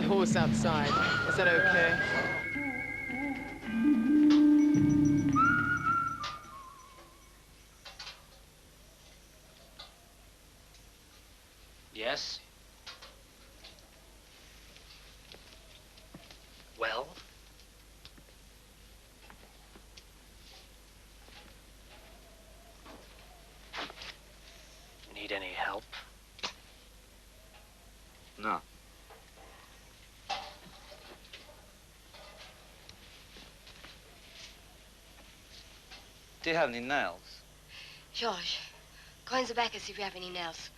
my horse outside. Is that okay? Yes? Well? Need any help? No. Do you have any nails? George, go in the back and see if you have any nails.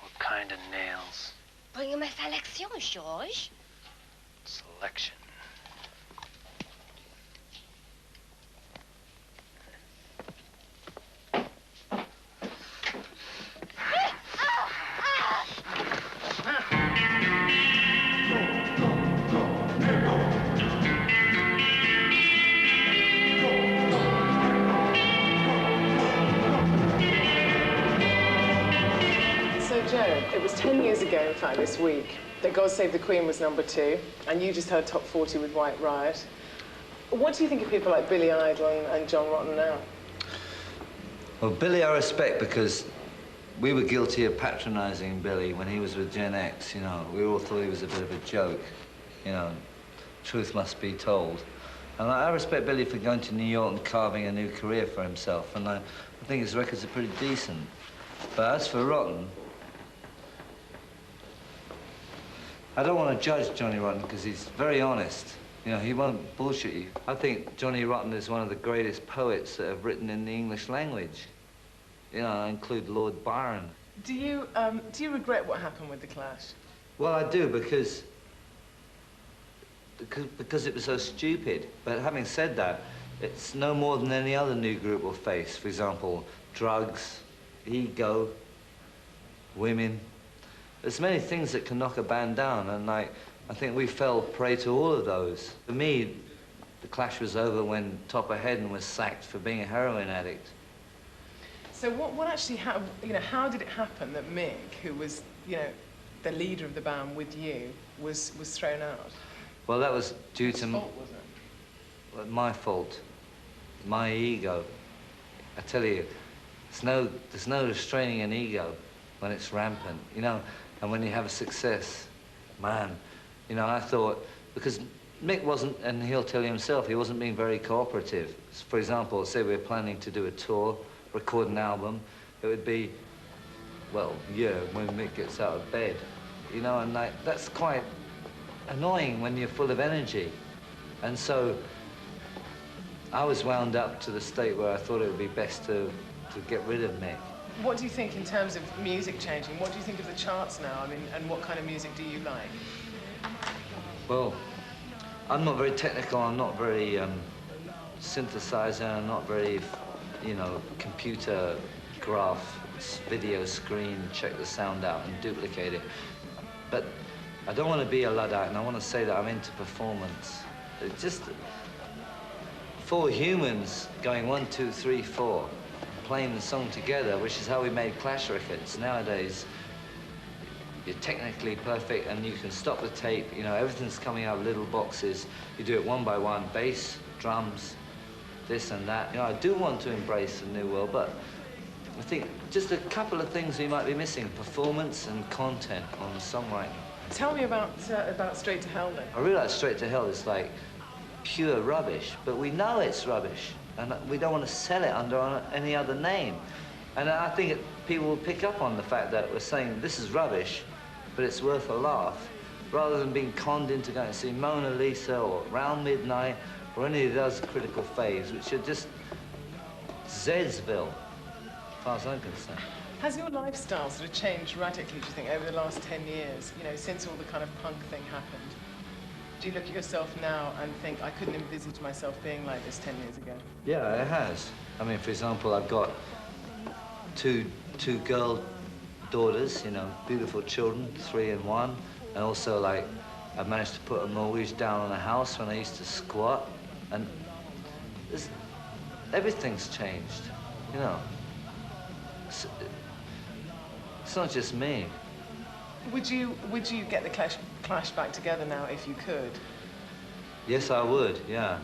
What kind of nails? Bring him a selection, George. Selection. Joe, it was 10 years ago, in fact, this week, that God Save the Queen was #2, and you just heard Top 40 with White Riot. What do you think of people like Billy Idol and John Rotten now? Well, Billy I respect because we were guilty of patronising Billy when he was with Gen X, you know. We all thought he was a bit of a joke, you know. Truth must be told. And I respect Billy for going to New York and carving a new career for himself, and I think his records are pretty decent. But as for Rotten, I don't want to judge Johnny Rotten because he's very honest. You know, he won't bullshit you. I think Johnny Rotten is one of the greatest poets that have written in the English language. You know, I include Lord Byron. Do you regret what happened with The Clash? Well, I do because it was so stupid. But having said that, it's no more than any other new group will face. For example, drugs, ego, women. There's many things that can knock a band down, and I think we fell prey to all of those. For me, The Clash was over when Topper Headon was sacked for being a heroin addict. So what actually happened, you know, how did it happen that Mick, who was, you know, the leader of the band with you, was thrown out? Well, that was due to... Whose fault was it? My fault. My ego. I tell you, there's no restraining an ego when it's rampant, you know, and when you have a success, man, you know, I thought, because Mick wasn't, and he'll tell you himself, he wasn't being very cooperative. For example, say we were planning to do a tour, record an album, it would be, well, yeah, when Mick gets out of bed, you know, and like, that's quite annoying when you're full of energy. And so I was wound up to the state where I thought it would be best to get rid of Mick. What do you think in terms of music changing? What do you think of the charts now? I mean, and what kind of music do you like? Well, I'm not very technical, I'm not very synthesizer, I'm not very, you know, computer graph, video screen, check the sound out and duplicate it. But I don't want to be a Luddite, and I want to say that I'm into performance. It's just 4 humans going 1, 2, 3, 4. Playing the song together, which is how we made Clash records. Nowadays, you're technically perfect and you can stop the tape, you know, everything's coming out of little boxes. You do it one by one, bass, drums, this and that. You know, I do want to embrace the new world, but I think just a couple of things we might be missing, performance and content on the songwriting. Tell me about Straight to Hell then. I realize Straight to Hell is like pure rubbish, but we know it's rubbish. And we don't want to sell it under any other name. And I think people will pick up on the fact that we're saying this is rubbish, but it's worth a laugh, rather than being conned into going to see Mona Lisa or Round Midnight or any of those critical faves, which are just Zedsville, as far as I'm concerned. Has your lifestyle sort of changed radically, do you think, over the last 10 years, you know, since all the kind of punk thing happened? Do you look at yourself now and think, I couldn't envisage myself being like this 10 years ago? Yeah, it has. I mean, for example, I've got two girl daughters, you know, beautiful children, 3 and 1. And also, like, I've managed to put a mortgage down on a house when I used to squat. And everything's changed, you know. It's not just me. Would you get the Clash back together now if you could? Yes, I would, yeah.